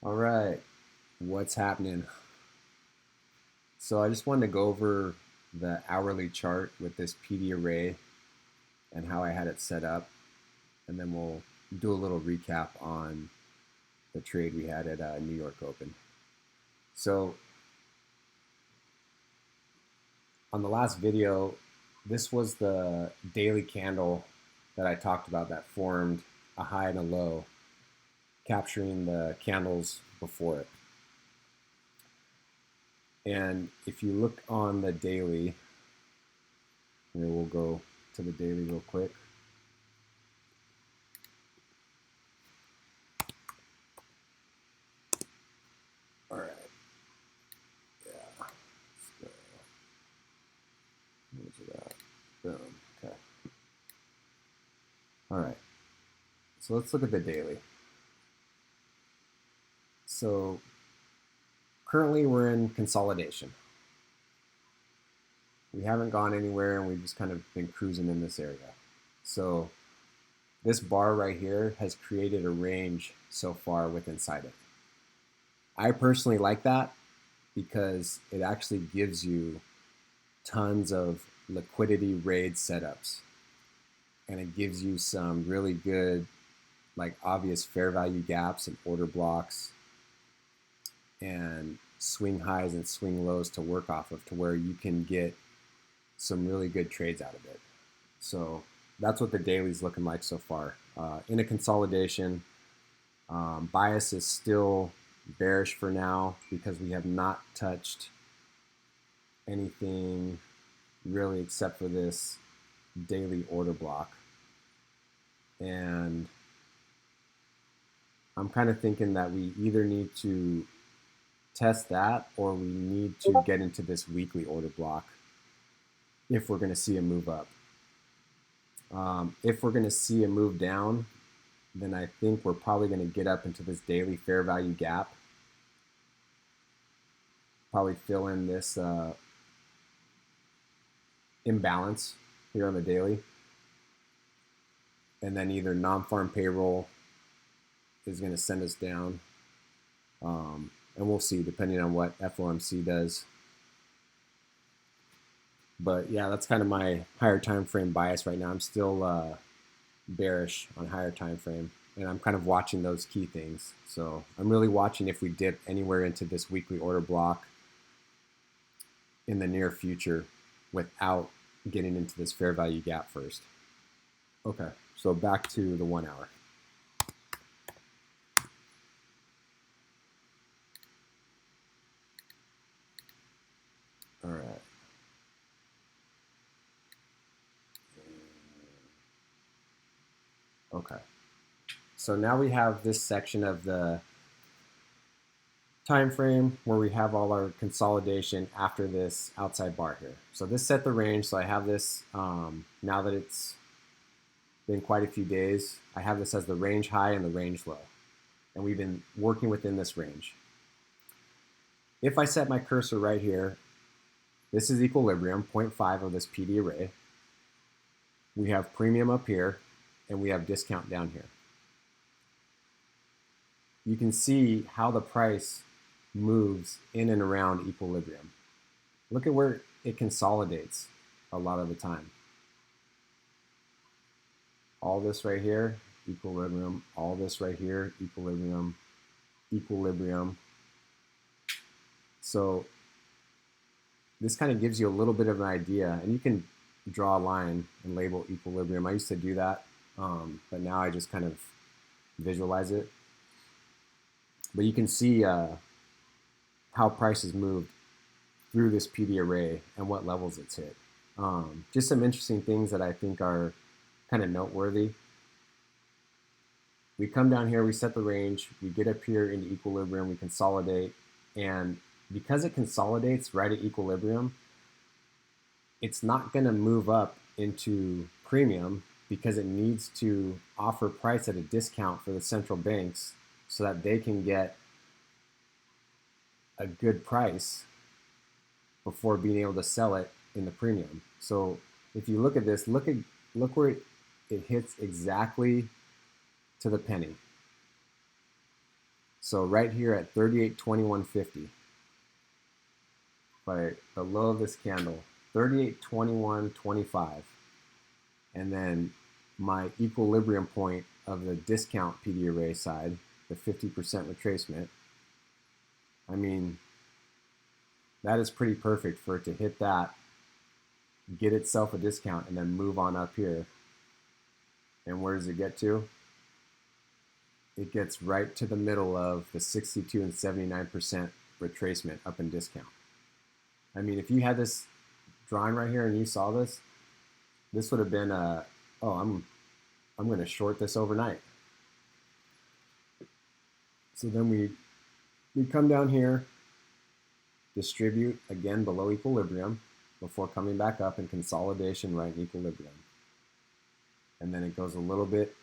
All right, what's happening? So I just wanted to go over the hourly chart with this PD array and how I had it set up, and then we'll do a little recap on the trade we had at New York Open. So on the last video, this was the daily candle that I talked about that formed a high and a low, capturing the candles before it. And if you look on the daily, maybe we'll go to the daily real quick. All right. Yeah. So, where's it at? Boom. Okay. All right. So let's look at the daily. So currently we're in consolidation. We haven't gone anywhere and we've just kind of been cruising in this area. So this bar right here has created a range so far with inside it. I personally like that because it actually gives you tons of liquidity raid setups, and it gives you some really good, like, obvious fair value gaps and order blocks and swing highs and swing lows to work off of, to where you can get some really good trades out of it. So that's what the daily's looking like so far. In a consolidation, bias is still bearish for now because we have not touched anything really except for this daily order block. And I'm kind of thinking that we either need to test that or we need to get into this weekly order block if we're going to see a move up. If we're going to see a move down, then I think we're probably going to get up into this daily fair value gap, probably fill in this imbalance here on the daily, and then either non-farm payroll is going to send us down, and we'll see depending on what FOMC does. But yeah, that's kind of my higher time frame bias right now. I'm still bearish on higher time frame, and I'm kind of watching those key things. So I'm really watching if we dip anywhere into this weekly order block in the near future without getting into this fair value gap first. Okay, so back to the 1 hour. All right. Okay. So now we have this section of the time frame where we have all our consolidation after this outside bar here. So this set the range. So I have this, now that it's been quite a few days, I have this as the range high and the range low. And we've been working within this range. If I set my cursor right here, this is equilibrium, 0.5 of this PD array. We have premium up here, and we have discount down here. You can see how the price moves in and around equilibrium. Look at where it consolidates a lot of the time. All this right here, equilibrium. All this right here, equilibrium, equilibrium. So this kind of gives you a little bit of an idea, and you can draw a line and label equilibrium. I used to do that, but now I just kind of visualize it. But you can see how prices moved through this PD array and what levels it's hit. Just some interesting things that I think are kind of noteworthy. We come down here, we set the range, we get up here into equilibrium, we consolidate, and because it consolidates right at equilibrium, it's not going to move up into premium because it needs to offer price at a discount for the central banks so that they can get a good price before being able to sell it in the premium. So if you look at this, look where it hits exactly to the penny. So right here at 38.21.50, by the low of this candle, 38.21.25, and then my equilibrium point of the discount PD array side, the 50% retracement. I mean, that is pretty perfect for it to hit that, get itself a discount, and then move on up here. And where does it get to? It gets right to the middle of the 62 and 79% retracement up in discount. I mean, if you had this drawing right here and you saw this, this would have been a, oh, I'm going to short this overnight. So then we come down here, distribute again below equilibrium before coming back up in consolidation right in equilibrium. And then it goes a little bit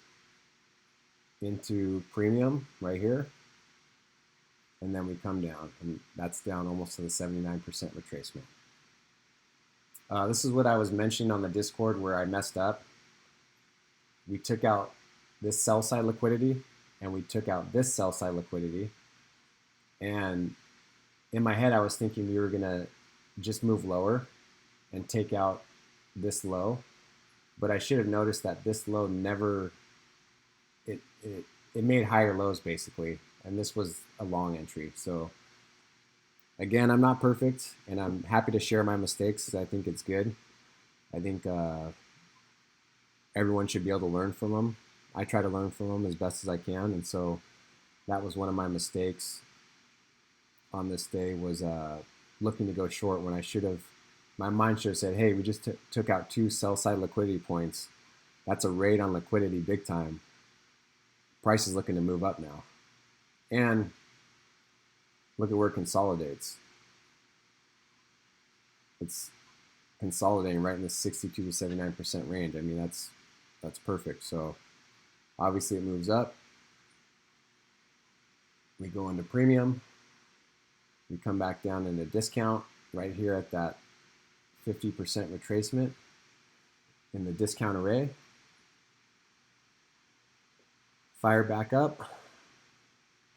into premium right here. And then we come down, and that's down almost to the 79% retracement. This is what I was mentioning on the Discord where I messed up. We took out this sell side liquidity, and we took out this sell side liquidity. And in my head, I was thinking we were going to just move lower and take out this low. But I should have noticed that this low never, it made higher lows basically. And this was a long entry. So again, I'm not perfect, and I'm happy to share my mistakes because I think it's good. I think everyone should be able to learn from them. I try to learn from them as best as I can. And so that was one of my mistakes on this day, was looking to go short when I should have, my mind should have said, hey, we just took out 2 sell side liquidity points. That's a raid on liquidity big time. Price is looking to move up now. And look at where it consolidates. It's consolidating right in the 62 to 79% range. I mean, that's perfect. So obviously it moves up. We go into premium. We come back down into discount right here at that 50% retracement in the discount array. Fire back up.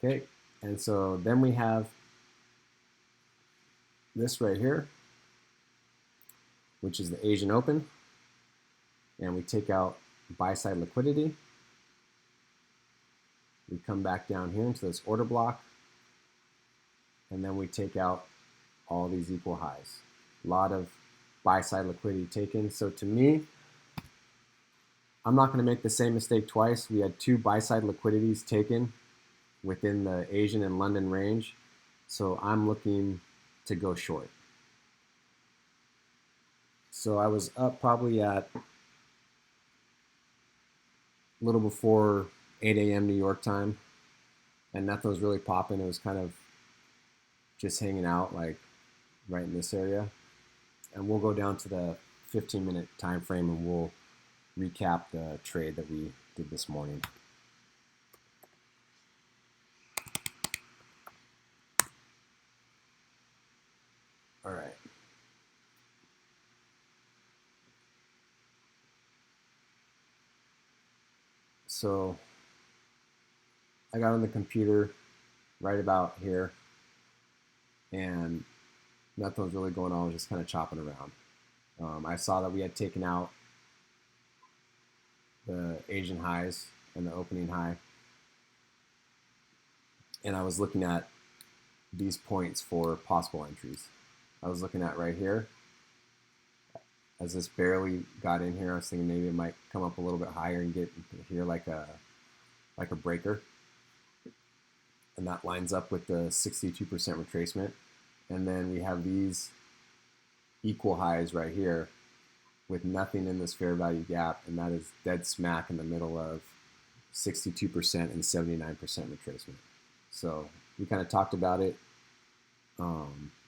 Okay, and so then we have this right here, which is the Asian Open, and we take out buy side liquidity. We come back down here into this order block, and then we take out all these equal highs. A lot of buy side liquidity taken. So to me, I'm not going to make the same mistake twice. We had 2 buy side liquidities taken within the Asian and London range. So I'm looking to go short. So I was up probably at a little before 8 a.m. New York time, and nothing was really popping. It was kind of just hanging out like right in this area. And we'll go down to the 15-minute time frame and we'll recap the trade that we did this morning. All right. So I got on the computer right about here, and nothing was really going on. I was just kind of chopping around. I saw that we had taken out the Asian highs and the opening high, and I was looking at these points for possible entries. I was looking at right here. As this barely got in here, I was thinking maybe it might come up a little bit higher and get here like a breaker. And that lines up with the 62% retracement. And then we have these equal highs right here with nothing in this fair value gap, and that is dead smack in the middle of 62% and 79% retracement. So we kind of talked about it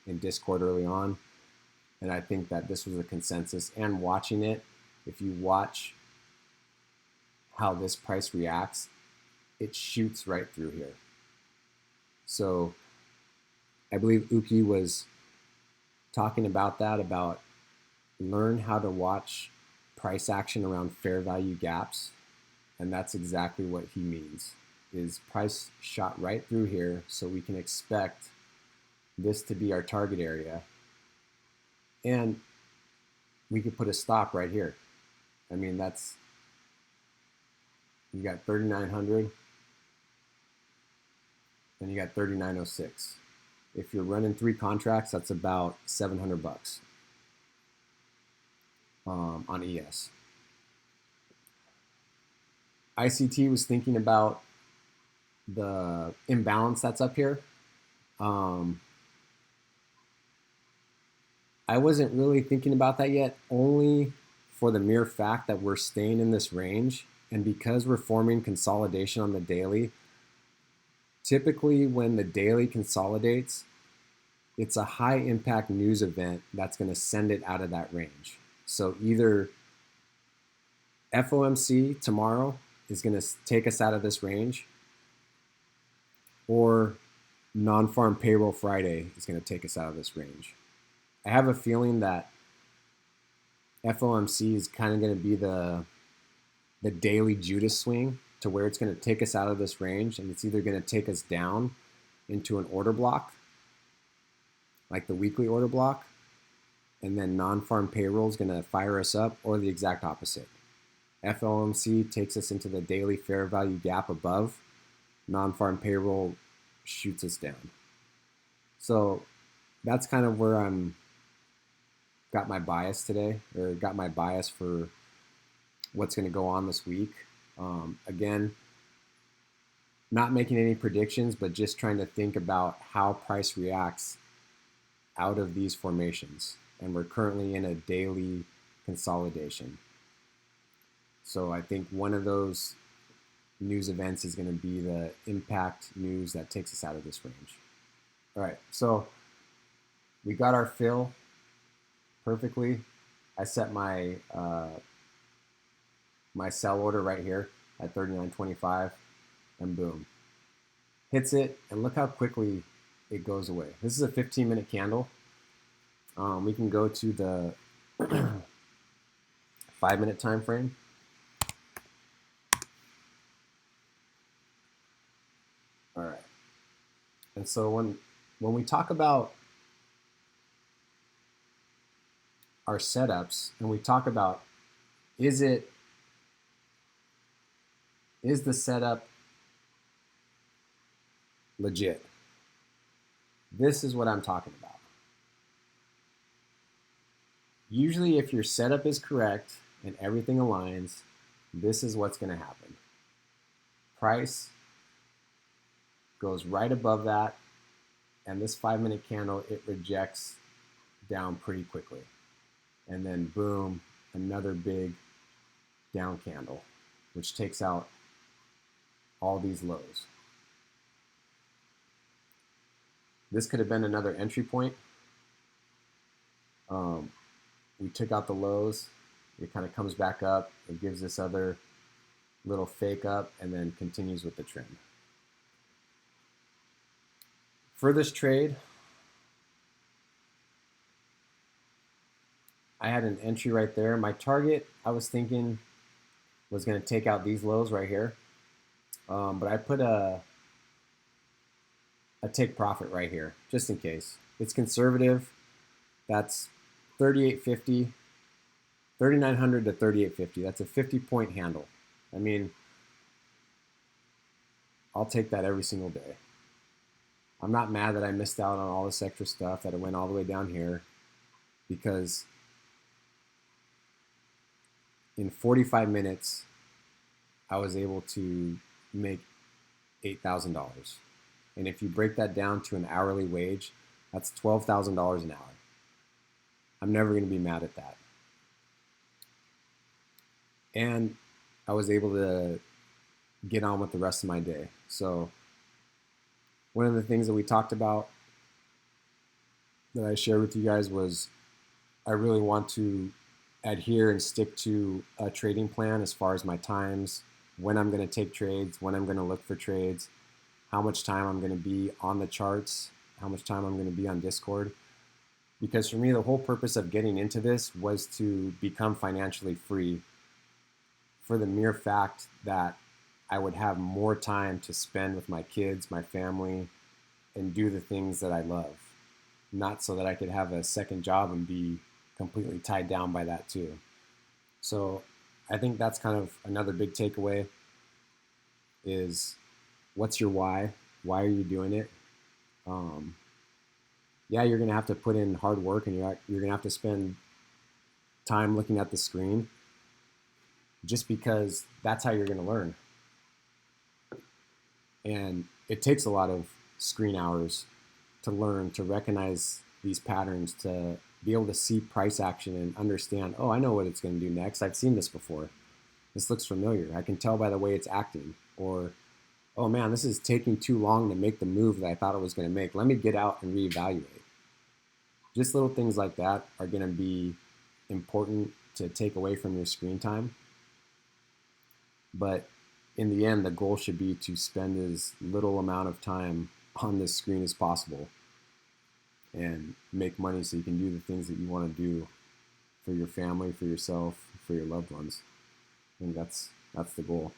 in Discord early on, and I think that this was a consensus. And watching it, if you watch how this price reacts, it shoots right through here. So I believe Uki was talking about that, about learn how to watch price action around fair value gaps. And that's exactly what he means, is price shot right through here, so we can expect this to be our target area. And we could put a stop right here. I mean, that's, you got 3,900 and you got 3,906. If you're running 3 contracts, that's about $700 on ES. ICT was thinking about the imbalance that's up here. I wasn't really thinking about that yet, only for the mere fact that we're staying in this range, and because we're forming consolidation on the daily. Typically when the daily consolidates, it's a high impact news event that's going to send it out of that range. So either FOMC tomorrow is going to take us out of this range, or non-farm payroll Friday is going to take us out of this range. I have a feeling that FOMC is kind of going to be the daily Judas swing, to where it's going to take us out of this range, and it's either going to take us down into an order block, like the weekly order block, and then non-farm payroll is going to fire us up, or the exact opposite. FOMC takes us into the daily fair value gap above, non-farm payroll shoots us down. So that's kind of where I'm got my bias today, or got my bias for what's going to go on this week. Again, not making any predictions, but just trying to think about how price reacts out of these formations. And we're currently in a daily consolidation. So I think one of those news events is going to be the impact news that takes us out of this range. All right, so we got our fill perfectly. I set my my sell order right here at 39.25, and boom, hits it, and look how quickly it goes away. This is a 15-minute candle. We can go to the 5-minute time frame. All right, and so when we talk about our setups, and we talk about is the setup legit? This is what I'm talking about. Usually if your setup is correct and everything aligns, this is what's going to happen. Price goes right above that, and this 5-minute candle, it rejects down pretty quickly. And then boom, another big down candle, which takes out all these lows. This could have been another entry point. We took out the lows. It kind of comes back up. It gives this other little fake up, and then continues with the trend. For this trade, I had an entry right there. My target, I was thinking, was going to take out these lows right here. But I put a take profit right here, just in case. It's conservative. That's 38.50, 3,900 to 38.50. That's a 50-point handle. I mean, I'll take that every single day. I'm not mad that I missed out on all this extra stuff, that it went all the way down here, because in 45 minutes, I was able to make $8,000. And if you break that down to an hourly wage, that's $12,000 an hour. I'm never going to be mad at that. And I was able to get on with the rest of my day. So one of the things that we talked about that I shared with you guys was I really want to adhere and stick to a trading plan as far as my times, when I'm going to take trades, when I'm going to look for trades, how much time I'm going to be on the charts, how much time I'm going to be on Discord. Because for me, the whole purpose of getting into this was to become financially free, for the mere fact that I would have more time to spend with my kids, my family, and do the things that I love. Not so that I could have a second job and be completely tied down by that too. So I think that's kind of another big takeaway is what's your why? Why are you doing it? Um, yeah, you're going to have to put in hard work and you're going to have to spend time looking at the screen just because that's how you're going to learn. And it takes a lot of screen hours to learn, to recognize these patterns, to be able to see price action and understand, oh, I know what it's going to do next. I've seen this before. This looks familiar. I can tell by the way it's acting. Or, oh man, this is taking too long to make the move that I thought it was going to make. Let me get out and reevaluate. Just little things like that are going to be important to take away from your screen time. But in the end, the goal should be to spend as little amount of time on this screen as possible and make money so you can do the things that you want to do for your family, for yourself, for your loved ones. I think that's the goal.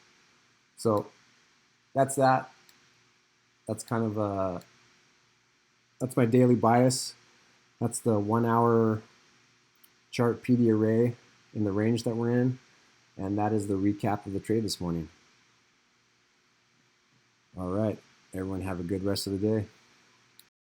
So that's that. That's kind of that's my daily bias. That's the 1 hour chart PD array in the range that we're in. And that is the recap of the trade this morning. All right. Everyone have a good rest of the day.